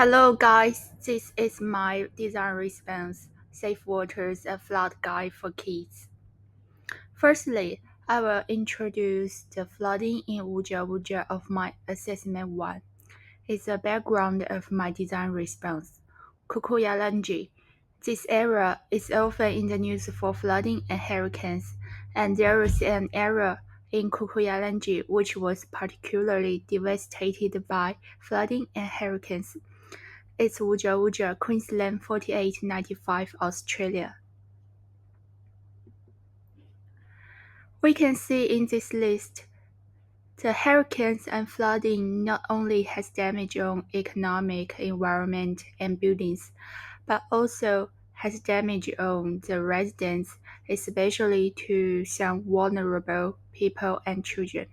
Hello guys, this is my design response, Safe Waters, a flood guide for kids. Firstly, I will introduce the flooding in Wuja Wuja of my assessment 1. It's the background of my design response. Kukuyalanji. This area is often in the news for flooding and hurricanes, and there is an area in Kukuyalanji which was particularly devastated by flooding and hurricanes. It's Wuja Wuja, Queensland 4895, Australia. We can see in this list, the hurricanes and flooding not only has damage on economic, environment, and buildings, but also has damage on the residents, especially to some vulnerable people and children.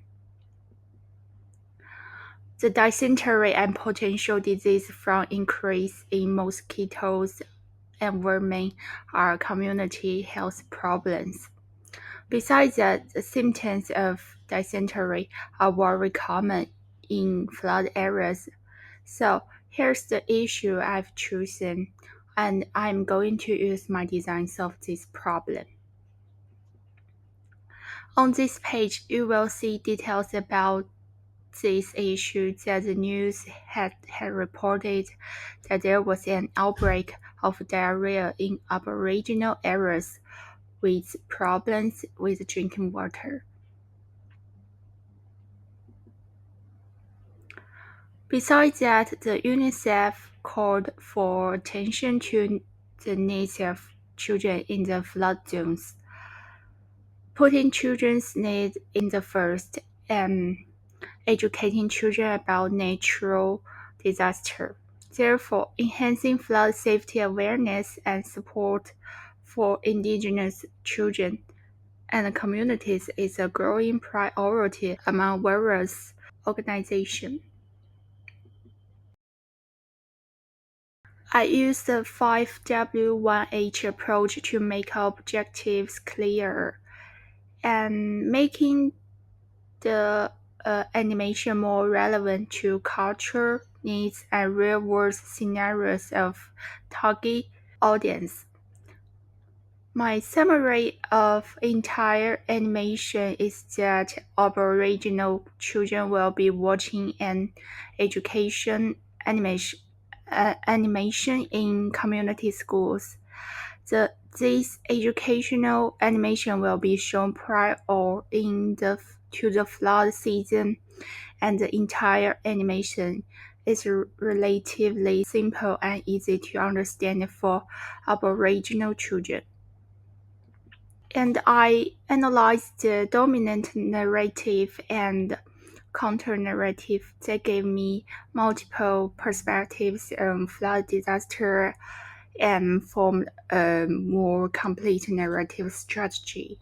The dysentery and potential disease from increase in mosquitoes and vermin are community health problems. Besides that, the symptoms of dysentery are very common in flood areas. So here's the issue I've chosen, and I'm going to use my design to solve this problem. On this page, you will see details about this issue that the news had reported that there was an outbreak of diarrhea in aboriginal areas with problems with drinking water. Besides that, the UNICEF called for attention to the needs of children in the flood zones, putting children's needs in the first and educating children about natural disaster. Therefore, enhancing flood safety awareness and support for indigenous children and communities is a growing priority among various organizations. I use the 5W1H approach to make objectives clearer and making the animation more relevant to culture needs and real-world scenarios of target audience. My summary of entire animation is that Aboriginal children will be watching an education animation in community schools. This educational animation will be shown prior to the flood season, and the entire animation is relatively simple and easy to understand for Aboriginal children. And I analyzed the dominant narrative and counter-narrative that gave me multiple perspectives on flood disaster and formed a more complete narrative strategy.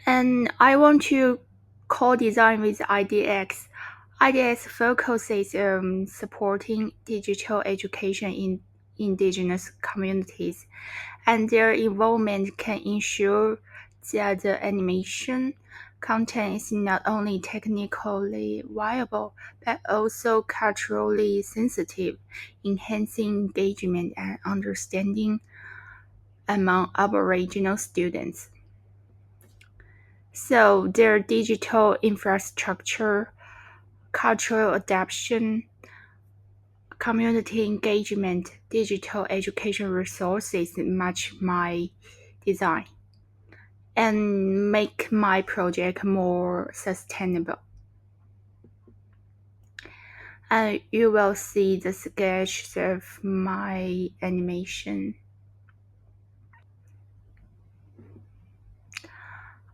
And I want to co-design with IDX. IDX focuses on supporting digital education in indigenous communities, and their involvement can ensure that the animation content is not only technically viable, but also culturally sensitive, enhancing engagement and understanding among Aboriginal students. So their digital infrastructure, cultural adaptation, community engagement, digital education resources match my design and make my project more sustainable. And you will see the sketch of my animation.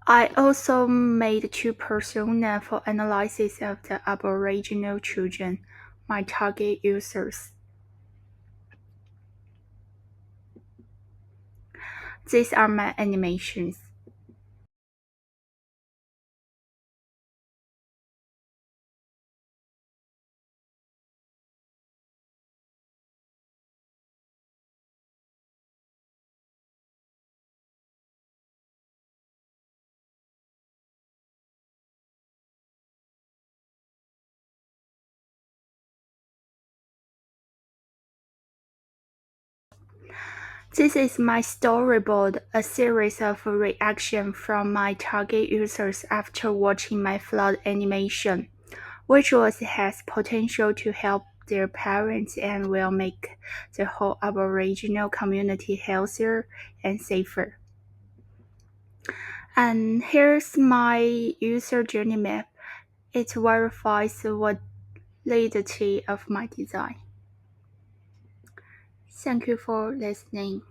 I also made two personas for analysis of the Aboriginal children, my target users. These are my animations. This is my storyboard, a series of reactions from my target users after watching my flood animation, which has potential to help their parents and will make the whole aboriginal community healthier and safer. And here's my user journey map. It verifies the validity of my design. Thank you for listening.